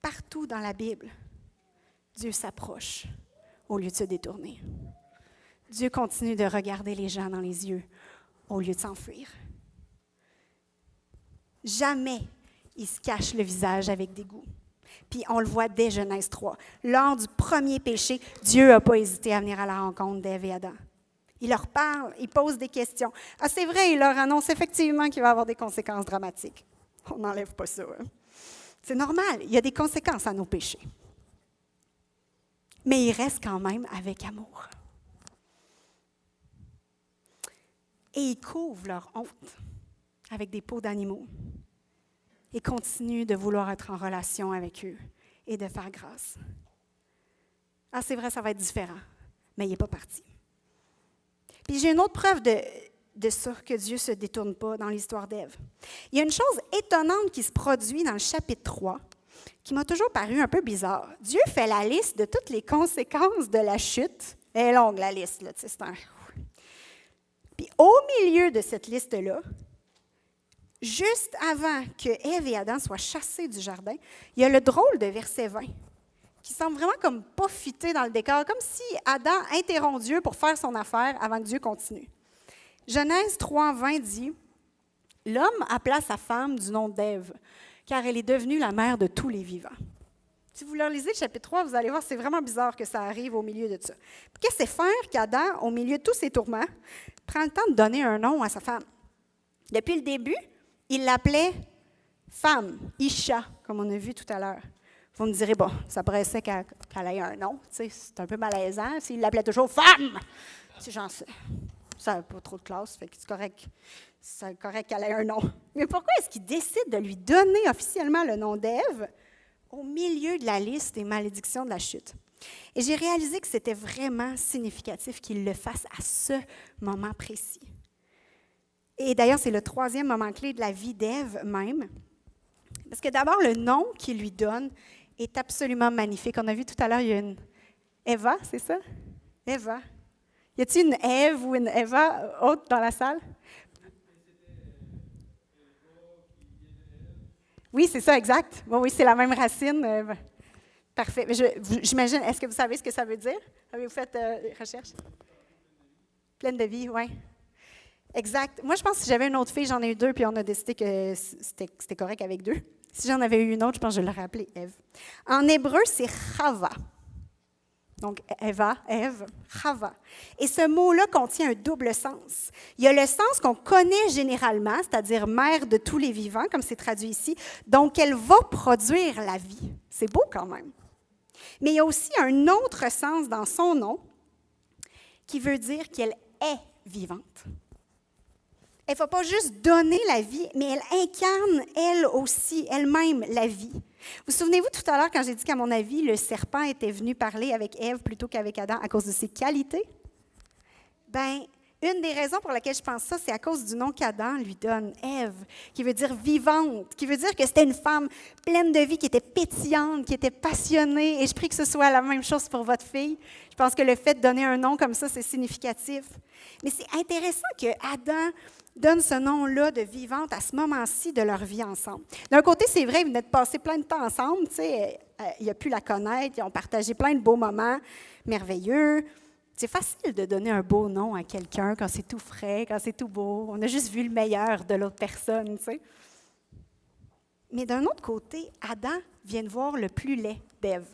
partout dans la Bible, Dieu s'approche au lieu de se détourner. Dieu continue de regarder les gens dans les yeux au lieu de s'enfuir. Jamais il se cache le visage avec dégoût. Puis on le voit dès Genèse 3. Lors du premier péché, Dieu n'a pas hésité à venir à la rencontre d'Ève et Adam. Il leur parle, il pose des questions. Ah, c'est vrai, il leur annonce effectivement qu'il va y avoir des conséquences dramatiques. On n'enlève pas ça. Hein? C'est normal, il y a des conséquences à nos péchés. Mais il reste quand même avec amour. Et ils couvrent leur honte avec des peaux d'animaux et continuent de vouloir être en relation avec eux et de faire grâce. Ah, c'est vrai, ça va être différent, mais il n'est pas parti. Puis j'ai une autre preuve de ça, que Dieu ne se détourne pas dans l'histoire d'Ève. Il y a une chose étonnante qui se produit dans le chapitre 3, qui m'a toujours paru un peu bizarre. Dieu fait la liste de toutes les conséquences de la chute. Elle est longue, la liste, là, c'est un... Puis au milieu de cette liste-là, juste avant que Ève et Adam soient chassés du jardin, il y a le drôle de verset 20, qui semble vraiment comme pas fité dans le décor, comme si Adam interrompt Dieu pour faire son affaire avant que Dieu continue. Genèse 3, 20 dit « L'homme appela sa femme du nom d'Ève, car elle est devenue la mère de tous les vivants. » Si vous leur lisez le chapitre 3, vous allez voir, c'est vraiment bizarre que ça arrive au milieu de ça. Qu'est-ce que c'est faire qu'Adam, au milieu de tous ses tourments, prend le temps de donner un nom à sa femme? Depuis le début, il l'appelait femme, Isha, comme on a vu tout à l'heure. Vous me direz, bon, ça paraissait qu'elle ait un nom, tu sais, c'est un peu malaisant. S'il l'appelait toujours femme, c'est genre, ça n'a pas trop de classe, fait que c'est correct qu'elle ait un nom. Mais pourquoi est-ce qu'il décide de lui donner officiellement le nom d'Ève au milieu de la liste des malédictions de la chute? Et j'ai réalisé que c'était vraiment significatif qu'il le fasse à ce moment précis. Et d'ailleurs, c'est le troisième moment clé de la vie d'Ève même. Parce que d'abord, le nom qu'il lui donne est absolument magnifique. On a vu tout à l'heure, il y a une Eva, c'est ça? Eva. Y a-t-il une Ève ou une Eva autre dans la salle? Oui, c'est ça, exact. Oui, c'est la même racine. Parfait. J'imagine, est-ce que vous savez ce que ça veut dire? Avez-vous fait des recherches? Pleine de vie, oui. Exact. Moi, je pense que si j'avais une autre fille, j'en ai eu deux, puis on a décidé que c'était correct avec deux. Si j'en avais eu une autre, je pense que je l'aurais appelée Ève. En hébreu, c'est Chava. Donc, Eva, Ève, Chava. Et ce mot-là contient un double sens. Il y a le sens qu'on connaît généralement, c'est-à-dire mère de tous les vivants, comme c'est traduit ici. Donc, elle va produire la vie. C'est beau quand même. Mais il y a aussi un autre sens dans son nom qui veut dire qu'elle est vivante. Elle ne va pas juste donner la vie, mais elle incarne, elle aussi, elle-même, la vie. Vous souvenez-vous tout à l'heure quand j'ai dit qu'à mon avis, le serpent était venu parler avec Ève plutôt qu'avec Adam à cause de ses qualités? Bien, une des raisons pour laquelle je pense ça, c'est à cause du nom qu'Adam lui donne, Ève, qui veut dire vivante, qui veut dire que c'était une femme pleine de vie, qui était pétillante, qui était passionnée. Et je prie que ce soit la même chose pour votre fille. Je pense que le fait de donner un nom comme ça, c'est significatif. Mais c'est intéressant que Adam donne ce nom-là de vivante à ce moment-ci de leur vie ensemble. D'un côté, c'est vrai, ils venaient de passer plein de temps ensemble. Tu sais, il a pu la connaître, ils ont partagé plein de beaux moments merveilleux. C'est facile de donner un beau nom à quelqu'un quand c'est tout frais, quand c'est tout beau. On a juste vu le meilleur de l'autre personne, tu sais. Mais d'un autre côté, Adam vient de voir le plus laid d'Ève.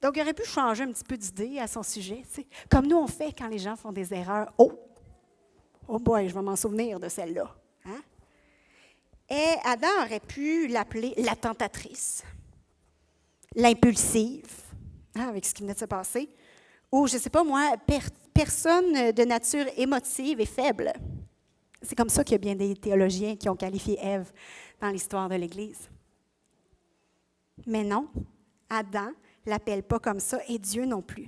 Donc, il aurait pu changer un petit peu d'idée à son sujet, tu sais. Comme nous, on fait quand les gens font des erreurs. Oh boy, je vais m'en souvenir de celle-là. Hein? Et Adam aurait pu l'appeler la tentatrice, l'impulsive, avec ce qui venait de se passer, ou, je ne sais pas moi, personne de nature émotive et faible. C'est comme ça qu'il y a bien des théologiens qui ont qualifié Ève dans l'histoire de l'Église. Mais non, Adam ne l'appelle pas comme ça, et Dieu non plus.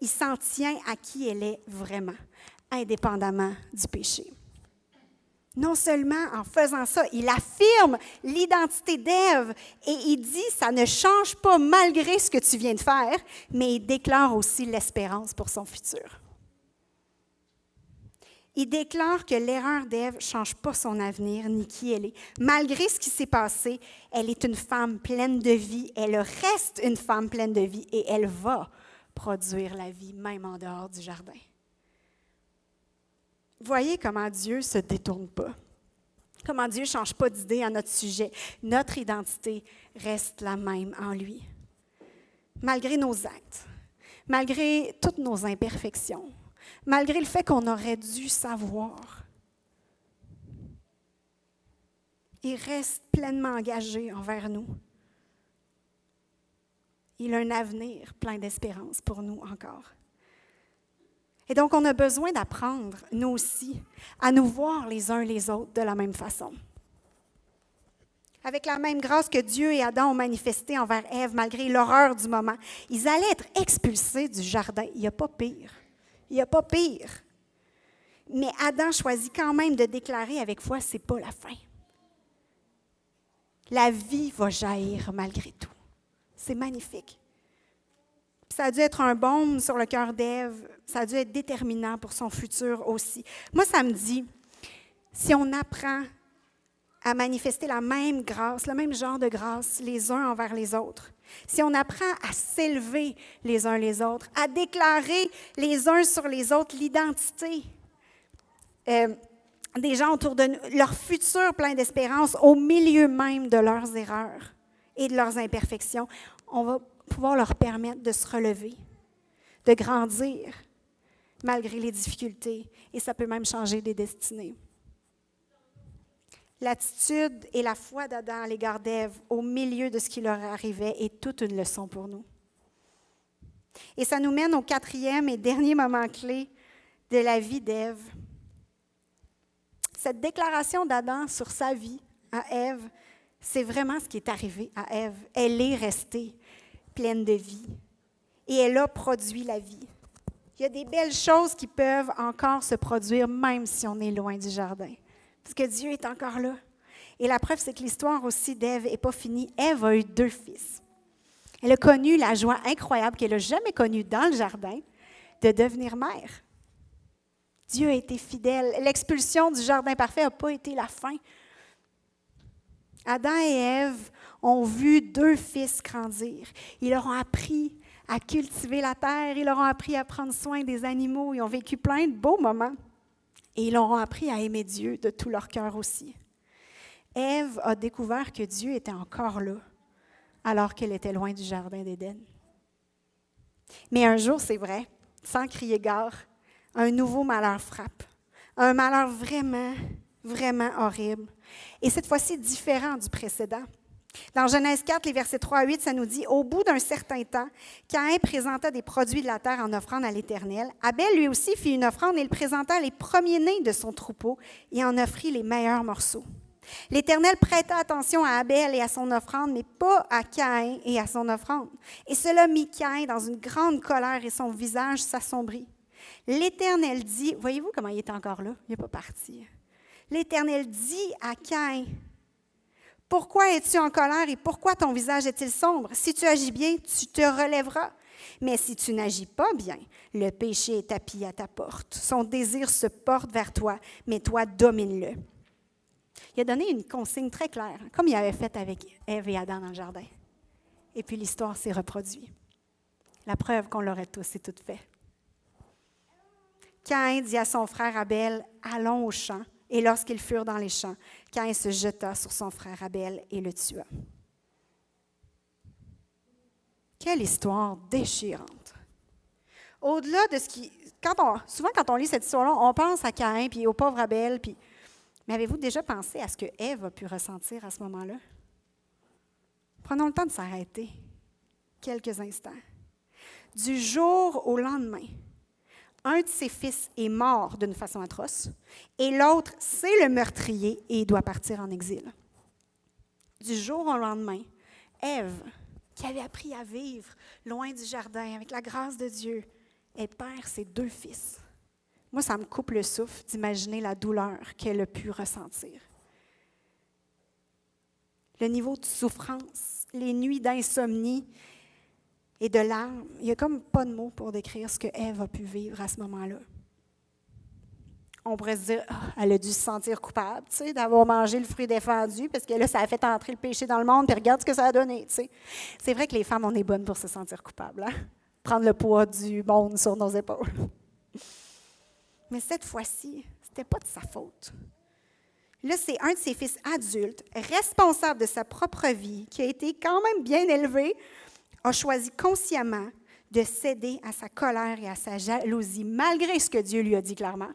Il s'en tient à qui elle est vraiment, indépendamment du péché. Non seulement en faisant ça, il affirme l'identité d'Ève et il dit « ça ne change pas malgré ce que tu viens de faire », mais il déclare aussi l'espérance pour son futur. Il déclare que l'erreur d'Ève ne change pas son avenir ni qui elle est. Malgré ce qui s'est passé, elle est une femme pleine de vie, elle reste une femme pleine de vie et elle va produire la vie même en dehors du jardin. Voyez comment Dieu ne se détourne pas. Comment Dieu ne change pas d'idée à notre sujet. Notre identité reste la même en lui. Malgré nos actes, malgré toutes nos imperfections, malgré le fait qu'on aurait dû savoir, il reste pleinement engagé envers nous. Il a un avenir plein d'espérance pour nous encore. Et donc, on a besoin d'apprendre, nous aussi, à nous voir les uns les autres de la même façon. Avec la même grâce que Dieu et Adam ont manifesté envers Ève, malgré l'horreur du moment, ils allaient être expulsés du jardin. Il n'y a pas pire. Il n'y a pas pire. Mais Adam choisit quand même de déclarer avec foi, c'est pas la fin. La vie va jaillir malgré tout. C'est magnifique. Ça a dû être un baume sur le cœur d'Ève. Ça a dû être déterminant pour son futur aussi. Moi, ça me dit, si on apprend à manifester la même grâce, le même genre de grâce les uns envers les autres, si on apprend à s'élever les uns les autres, à déclarer les uns sur les autres l'identité des gens autour de nous, leur futur plein d'espérance au milieu même de leurs erreurs et de leurs imperfections, on va pouvoir leur permettre de se relever, de grandir malgré les difficultés, et ça peut même changer des destinées. L'attitude et la foi d'Adam à l'égard d'Ève au milieu de ce qui leur arrivait est toute une leçon pour nous. Et ça nous mène au 4e et dernier moment clé de la vie d'Ève. Cette déclaration d'Adam sur sa vie à Ève, c'est vraiment ce qui est arrivé à Ève. Elle est restée pleine de vie et elle a produit la vie. Il y a des belles choses qui peuvent encore se produire même si on est loin du jardin, parce que Dieu est encore là. Et la preuve, c'est que l'histoire aussi d'Ève n'est pas finie. Ève a eu 2 fils. Elle a connu la joie incroyable qu'elle n'a jamais connue dans le jardin de devenir mère. Dieu a été fidèle. L'expulsion du jardin parfait n'a pas été la fin. Adam et Ève ont vu 2 fils grandir. Ils leur ont appris à cultiver la terre, ils leur ont appris à prendre soin des animaux, ils ont vécu plein de beaux moments. Et ils leur ont appris à aimer Dieu de tout leur cœur aussi. Ève a découvert que Dieu était encore là, alors qu'elle était loin du jardin d'Éden. Mais un jour, c'est vrai, sans crier gare, un nouveau malheur frappe. Un malheur vraiment, vraiment horrible. Et cette fois-ci, différent du précédent. Dans Genèse 4, les versets 3 à 8, ça nous dit « Au bout d'un certain temps, Caïn présenta des produits de la terre en offrande à l'Éternel. Abel lui aussi fit une offrande et il présenta les premiers-nés de son troupeau et en offrit les meilleurs morceaux. L'Éternel prêta attention à Abel et à son offrande, mais pas à Caïn et à son offrande. Et cela mit Caïn dans une grande colère et son visage s'assombrit. L'Éternel dit, voyez-vous comment il est encore là? Il n'est pas parti. L'Éternel dit à Caïn, « Pourquoi es-tu en colère et pourquoi ton visage est-il sombre? Si tu agis bien, tu te relèveras. Mais si tu n'agis pas bien, le péché est tapis à ta porte. Son désir se porte vers toi, mais toi, domine-le. » Il a donné une consigne très claire, comme il avait fait avec Ève et Adam dans le jardin. Et puis l'histoire s'est reproduite. La preuve qu'on l'aurait tous et toutes fait. Caïn dit à son frère Abel, « Allons au champ. » Et lorsqu'ils furent dans les champs, Caïn se jeta sur son frère Abel et le tua. Quelle histoire déchirante. Au-delà de ce qui... souvent, quand on lit cette histoire-là, on pense à Caïn puis au pauvre Abel. Mais avez-vous déjà pensé à ce que Ève a pu ressentir à ce moment-là? Prenons le temps de s'arrêter quelques instants. Du jour au lendemain, un de ses fils est mort d'une façon atroce et l'autre, c'est le meurtrier et il doit partir en exil. Du jour au lendemain, Ève, qui avait appris à vivre loin du jardin avec la grâce de Dieu, elle perd ses 2 fils. Moi, ça me coupe le souffle d'imaginer la douleur qu'elle a pu ressentir. Le niveau de souffrance, les nuits d'insomnie et de larmes, il n'y a comme pas de mots pour décrire ce que Ève a pu vivre à ce moment-là. On pourrait se dire, elle a dû se sentir coupable, tu sais, d'avoir mangé le fruit défendu, parce que là, ça a fait entrer le péché dans le monde, puis regarde ce que ça a donné, tu sais. C'est vrai que les femmes, on est bonnes pour se sentir coupables, hein? Prendre le poids du monde sur nos épaules. Mais cette fois-ci, ce n'était pas de sa faute. Là, c'est un de ses fils adultes, responsable de sa propre vie, qui a été quand même bien élevé, a choisi consciemment de céder à sa colère et à sa jalousie, malgré ce que Dieu lui a dit clairement,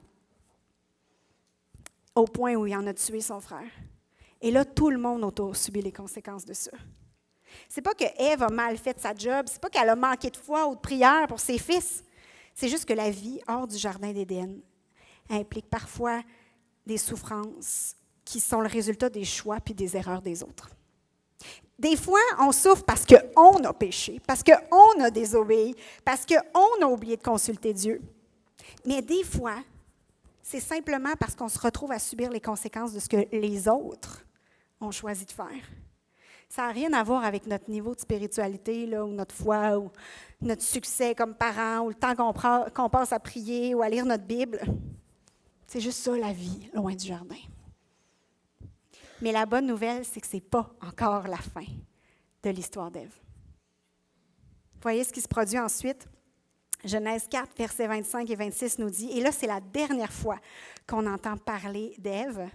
au point où il en a tué son frère. Et là, tout le monde autour subit les conséquences de ça. C'est pas que Ève a mal fait sa job, c'est pas qu'elle a manqué de foi ou de prière pour ses fils. C'est juste que la vie hors du jardin d'Éden implique parfois des souffrances qui sont le résultat des choix puis des erreurs des autres. Des fois, on souffre parce qu'on a péché, parce qu'on a désobéi, parce qu'on a oublié de consulter Dieu. Mais des fois, c'est simplement parce qu'on se retrouve à subir les conséquences de ce que les autres ont choisi de faire. Ça n'a rien à voir avec notre niveau de spiritualité, là, ou notre foi, ou notre succès comme parents, ou le temps qu'on passe à prier ou à lire notre Bible. C'est juste ça, la vie, loin du jardin. Mais la bonne nouvelle, c'est que ce n'est pas encore la fin de l'histoire d'Ève. Vous voyez ce qui se produit ensuite? Genèse 4, versets 25 et 26 nous dit, et là, c'est la dernière fois qu'on entend parler d'Ève.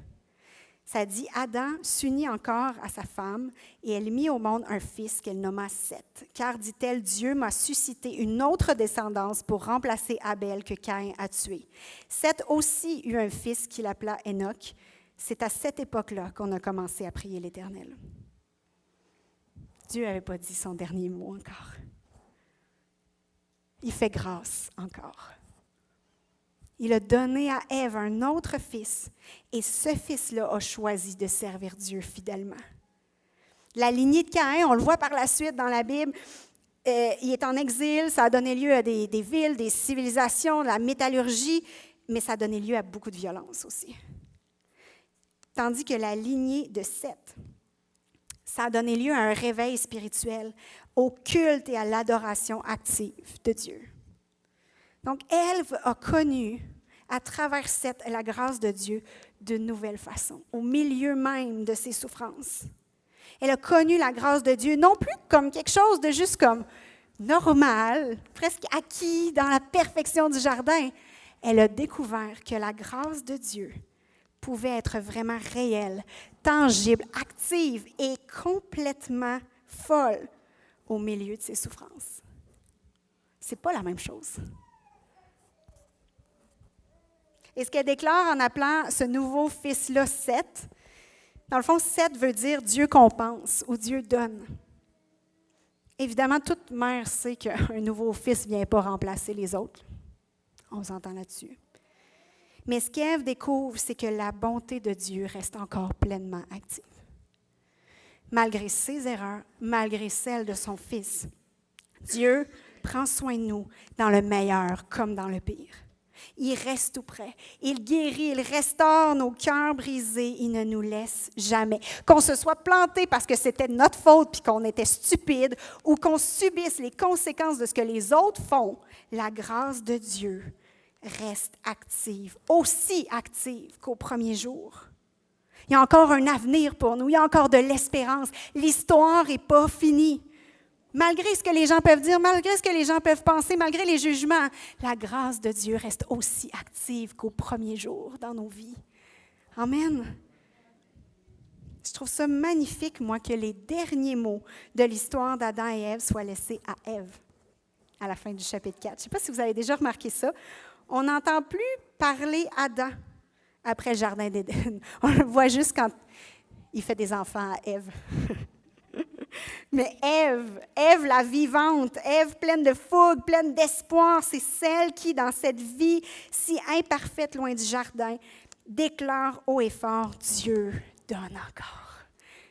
Ça dit, Adam s'unit encore à sa femme et elle mit au monde un fils qu'elle nomma Seth. Car, dit-elle, Dieu m'a suscité une autre descendance pour remplacer Abel que Caïn a tué. Seth aussi eut un fils qu'il appela Enoch. C'est à cette époque-là qu'on a commencé à prier l'Éternel. Dieu n'avait pas dit son dernier mot encore. Il fait grâce encore. Il a donné à Ève un autre fils, et ce fils-là a choisi de servir Dieu fidèlement. La lignée de Caïn, on le voit par la suite dans la Bible, il est en exil, ça a donné lieu à des villes, des civilisations, de la métallurgie, mais ça a donné lieu à beaucoup de violence aussi. Tandis que la lignée de Seth, ça a donné lieu à un réveil spirituel, au culte et à l'adoration active de Dieu. Donc, Ève a connu, à travers Seth, la grâce de Dieu d'une nouvelle façon, au milieu même de ses souffrances. Elle a connu la grâce de Dieu, non plus comme quelque chose de juste comme normal, presque acquis dans la perfection du jardin. Elle a découvert que la grâce de Dieu pouvait être vraiment réelle, tangible, active et complètement folle au milieu de ses souffrances. C'est pas la même chose. Et ce qu'elle déclare en appelant ce nouveau fils-là Seth, dans le fond, Seth veut dire Dieu compense ou Dieu donne. Évidemment, toute mère sait qu'un nouveau fils ne vient pas remplacer les autres. On s'entend là-dessus. Mais ce qu'Ève découvre, c'est que la bonté de Dieu reste encore pleinement active. Malgré ses erreurs, malgré celles de son fils, Dieu prend soin de nous dans le meilleur comme dans le pire. Il reste tout près. Il guérit, il restaure nos cœurs brisés. Il ne nous laisse jamais. Qu'on se soit planté parce que c'était notre faute puis qu'on était stupide ou qu'on subisse les conséquences de ce que les autres font, la grâce de Dieu reste active, aussi active qu'au premier jour. Il y a encore un avenir pour nous. Il y a encore de l'espérance. L'histoire n'est pas finie. Malgré ce que les gens peuvent dire, malgré ce que les gens peuvent penser, malgré les jugements, la grâce de Dieu reste aussi active qu'au premier jour dans nos vies. Amen. Je trouve ça magnifique, moi, que les derniers mots de l'histoire d'Adam et Ève soient laissés à Ève, à la fin du chapitre 4. Je ne sais pas si vous avez déjà remarqué ça. On n'entend plus parler Adam après le jardin d'Éden. On le voit juste quand il fait des enfants à Ève. Mais Ève la vivante, Ève pleine de fougue, pleine d'espoir, c'est celle qui, dans cette vie si imparfaite loin du jardin, déclare haut et fort, Dieu donne encore.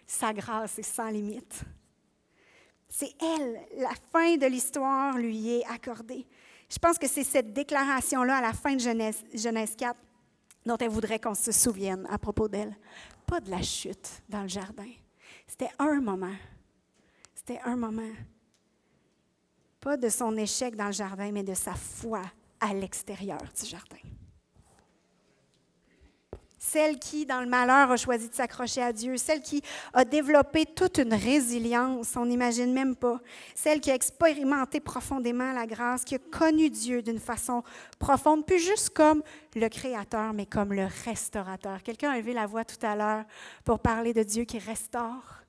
Sa grâce est sans limite. C'est elle, la fin de l'histoire lui est accordée. Je pense que c'est cette déclaration-là à la fin de Genèse 4 dont elle voudrait qu'on se souvienne à propos d'elle. Pas de la chute dans le jardin. C'était un moment. C'était un moment. Pas de son échec dans le jardin, mais de sa foi à l'extérieur du jardin. celle qui, dans le malheur, a choisi de s'accrocher à Dieu, celle qui a développé toute une résilience, on n'imagine même pas, celle qui a expérimenté profondément la grâce, qui a connu Dieu d'une façon profonde, plus juste comme le Créateur, mais comme le restaurateur. Quelqu'un a élevé la voix tout à l'heure pour parler de Dieu qui restaure.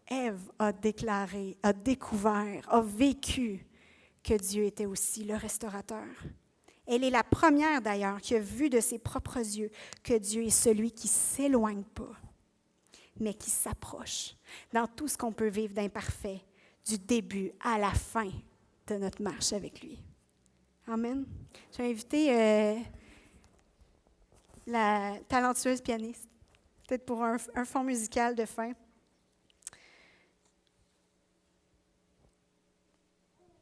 Ève a déclaré, a découvert, a vécu que Dieu était aussi le restaurateur. Elle est la première d'ailleurs qui a vu de ses propres yeux que Dieu est celui qui ne s'éloigne pas, mais qui s'approche dans tout ce qu'on peut vivre d'imparfait, du début à la fin de notre marche avec lui. Amen. Je vais inviter la talentueuse pianiste, peut-être pour un fond musical de fin.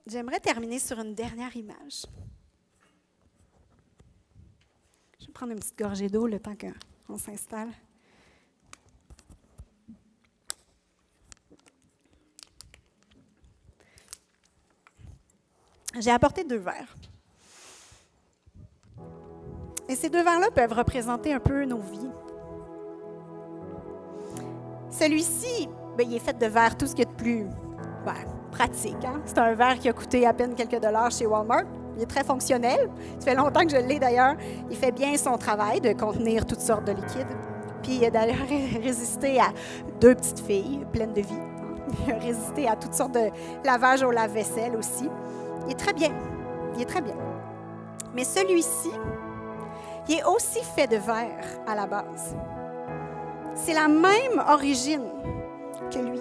J'aimerais terminer sur une dernière image. Je vais prendre une petite gorgée d'eau le temps qu'on s'installe. J'ai apporté 2 verres. Et ces 2 verres-là peuvent représenter un peu nos vies. Celui-ci, il est fait de verre, tout ce qui est de plus pratique. Hein? C'est un verre qui a coûté à peine quelques dollars chez Walmart. Il est très fonctionnel. Ça fait longtemps que je l'ai d'ailleurs. Il fait bien son travail de contenir toutes sortes de liquides. Puis il a d'ailleurs résisté à 2 petites filles pleines de vie. Il a résisté à toutes sortes de lavages au lave-vaisselle aussi. Il est très bien. Il est très bien. Mais celui-ci, il est aussi fait de verre à la base. C'est la même origine que lui.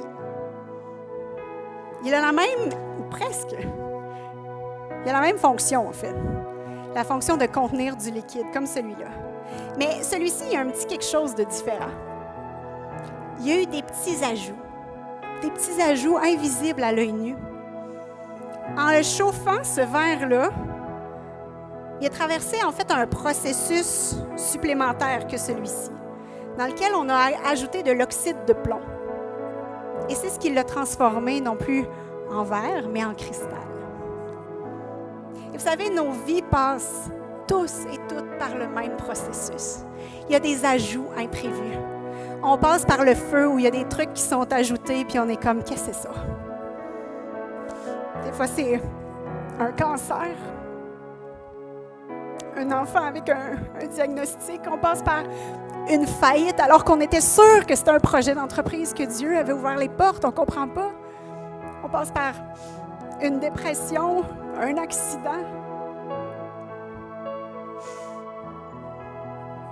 Il a la même, ou presque, il a la même fonction, en fait. La fonction de contenir du liquide, comme celui-là. Mais celui-ci, il y a un petit quelque chose de différent. Il y a eu des petits ajouts invisibles à l'œil nu. En le chauffant, ce verre-là, il a traversé, en fait, un processus supplémentaire que celui-ci, dans lequel on a ajouté de l'oxyde de plomb. Et c'est ce qui l'a transformé, non plus en verre, mais en cristal. Et vous savez, nos vies passent tous et toutes par le même processus. Il y a des ajouts imprévus. On passe par le feu où il y a des trucs qui sont ajoutés, puis on est comme, qu'est-ce que c'est ça? Des fois, c'est un cancer, un enfant avec un diagnostic. On passe par une faillite alors qu'on était sûr que c'était un projet d'entreprise, que Dieu avait ouvert les portes. On ne comprend pas. On passe par une dépression, un accident.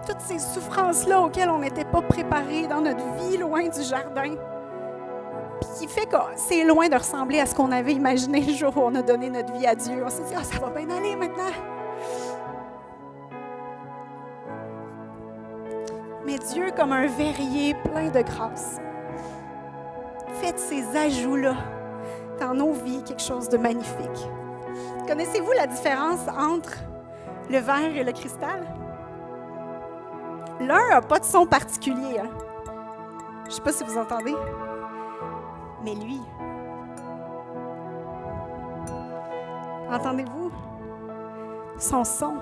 Toutes ces souffrances-là auxquelles on n'était pas préparé dans notre vie, loin du jardin. Puis qui fait que c'est loin de ressembler à ce qu'on avait imaginé le jour où on a donné notre vie à Dieu. On s'est dit, ça va bien aller maintenant. Mais Dieu, comme un verrier plein de grâce, fait de ces ajouts-là dans nos vies quelque chose de magnifique. Connaissez-vous la différence entre le verre et le cristal? L'un n'a pas de son particulier. Hein? Je ne sais pas si vous entendez. Mais lui, entendez-vous? Son son,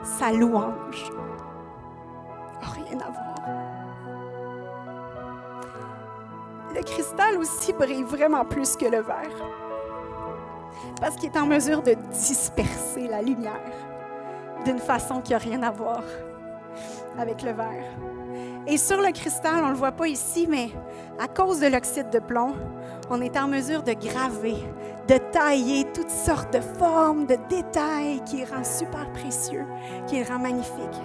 sa louange, n'a rien à voir. Le cristal aussi brille vraiment plus que le verre, parce qu'il est en mesure de disperser la lumière d'une façon qui n'a rien à voir avec le verre. Et sur le cristal, on ne le voit pas ici, mais à cause de l'oxyde de plomb, on est en mesure de graver, de tailler toutes sortes de formes, de détails qui le rendent super précieux, qui le rendent magnifique.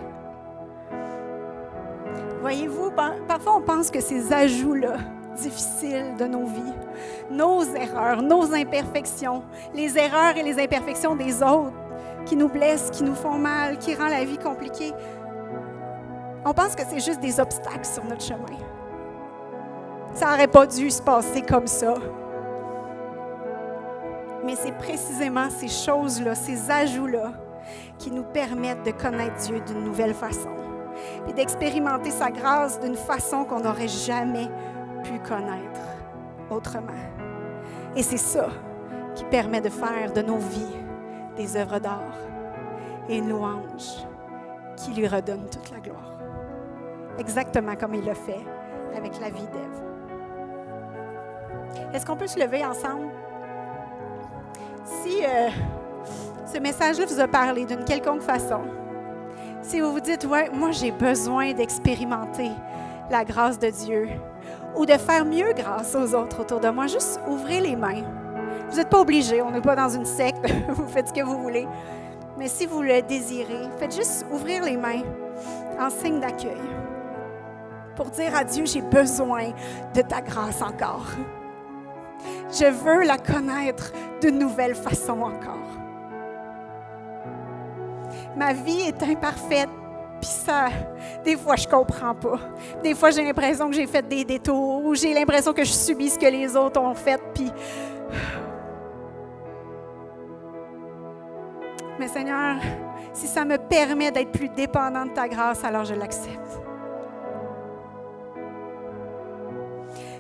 Voyez-vous, parfois on pense que ces ajouts-là, difficiles de nos vies, nos erreurs, nos imperfections, les erreurs et les imperfections des autres qui nous blessent, qui nous font mal, qui rendent la vie compliquée, on pense que c'est juste des obstacles sur notre chemin. Ça n'aurait pas dû se passer comme ça. Mais c'est précisément ces choses-là, ces ajouts-là, qui nous permettent de connaître Dieu d'une nouvelle façon et d'expérimenter sa grâce d'une façon qu'on n'aurait jamais pu connaître autrement. Et c'est ça qui permet de faire de nos vies des œuvres d'art et une louange qui lui redonne toute la gloire. Exactement comme il l'a fait avec la vie d'Ève. Est-ce qu'on peut se lever ensemble? Si ce message-là vous a parlé d'une quelconque façon, si vous vous dites, ouais, moi j'ai besoin d'expérimenter la grâce de Dieu ou de faire mieux grâce aux autres autour de moi, juste ouvrez les mains. Vous n'êtes pas obligés, on n'est pas dans une secte, vous faites ce que vous voulez. Mais si vous le désirez, faites juste ouvrir les mains en signe d'accueil pour dire à Dieu, j'ai besoin de ta grâce encore. Je veux la connaître d'une nouvelle façon encore. Ma vie est imparfaite, puis ça, des fois, je comprends pas. Des fois, j'ai l'impression que j'ai fait des détours, ou j'ai l'impression que je subis ce que les autres ont fait, puis... Mais Seigneur, si ça me permet d'être plus dépendant de ta grâce, alors je l'accepte.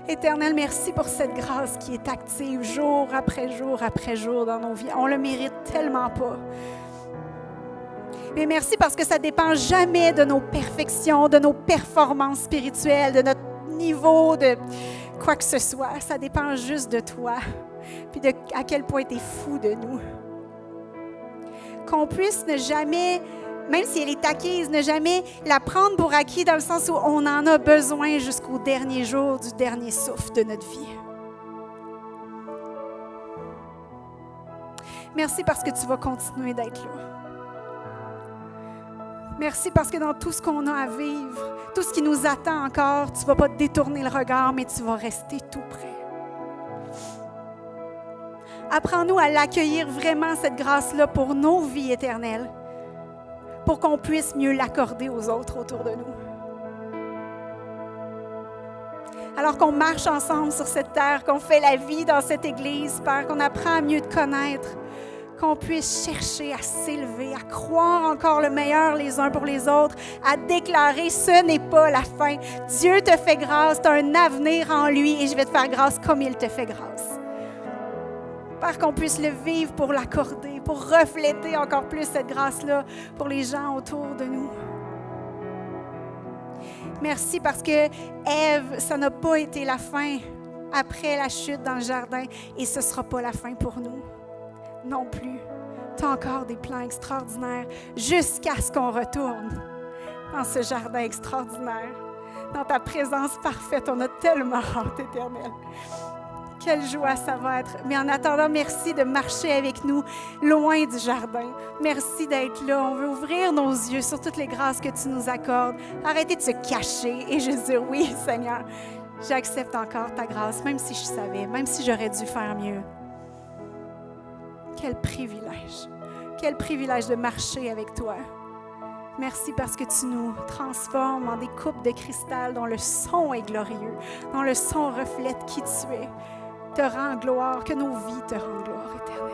Éternel, merci pour cette grâce qui est active jour après jour dans nos vies. On le mérite tellement pas. Mais merci parce que ça ne dépend jamais de nos perfections, de nos performances spirituelles, de notre niveau, de quoi que ce soit. Ça dépend juste de toi, puis de à quel point tu es fou de nous. Qu'on puisse ne jamais, même si elle est acquise, ne jamais la prendre pour acquis dans le sens où on en a besoin jusqu'au dernier jour du dernier souffle de notre vie. Merci parce que tu vas continuer d'être là. Merci parce que dans tout ce qu'on a à vivre, tout ce qui nous attend encore, tu ne vas pas détourner le regard, mais tu vas rester tout près. Apprends-nous à l'accueillir vraiment, cette grâce-là, pour nos vies éternelles, pour qu'on puisse mieux l'accorder aux autres autour de nous. Alors qu'on marche ensemble sur cette terre, qu'on fait la vie dans cette Église, Père, qu'on apprend à mieux te connaître, qu'on puisse chercher à s'élever, à croire encore le meilleur les uns pour les autres, à déclarer « ce n'est pas la fin ». Dieu te fait grâce, tu as un avenir en lui et je vais te faire grâce comme il te fait grâce. Père, qu'on puisse le vivre pour l'accorder, pour refléter encore plus cette grâce-là pour les gens autour de nous. Merci parce que Ève, ça n'a pas été la fin après la chute dans le jardin et ce ne sera pas la fin pour nous non plus. Tu as encore des plans extraordinaires jusqu'à ce qu'on retourne dans ce jardin extraordinaire. Dans ta présence parfaite, on a tellement hâte, Éternel. Quelle joie ça va être. Mais en attendant, merci de marcher avec nous loin du jardin. Merci d'être là. On veut ouvrir nos yeux sur toutes les grâces que tu nous accordes. Arrêtez de se cacher et juste dire oui, Seigneur. J'accepte encore ta grâce, même si je savais, même si j'aurais dû faire mieux. Quel privilège. Quel privilège de marcher avec toi. Merci parce que tu nous transformes en des coupes de cristal dont le son est glorieux, dont le son reflète qui tu es. Te rend gloire, que nos vies te rendent gloire éternelle.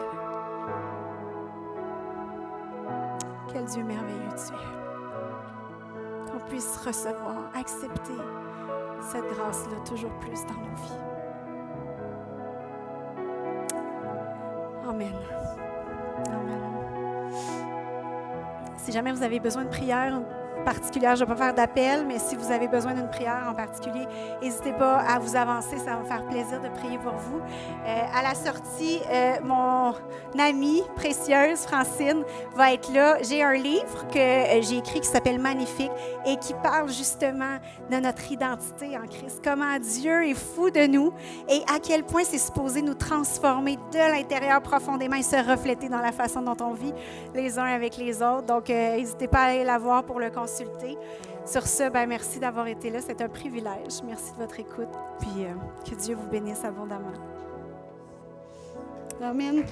Quel Dieu merveilleux tu es. Qu'on puisse recevoir, accepter cette grâce-là toujours plus dans nos vies. Amen. Amen. Si jamais vous avez besoin de prière particulière, je ne vais pas faire d'appel, mais si vous avez besoin d'une prière en particulier, n'hésitez pas à vous avancer, ça va me faire plaisir de prier pour vous. À la sortie, mon amie précieuse, Francine, va être là. J'ai un livre que j'ai écrit qui s'appelle Magnifique et qui parle justement de notre identité en Christ, comment Dieu est fou de nous et à quel point c'est supposé nous transformer de l'intérieur profondément et se refléter dans la façon dont on vit les uns avec les autres. Donc, n'hésitez pas à aller la voir pour le consulter. Sur ce, merci d'avoir été là. C'est un privilège. Merci de votre écoute. Puis que Dieu vous bénisse abondamment. Amen.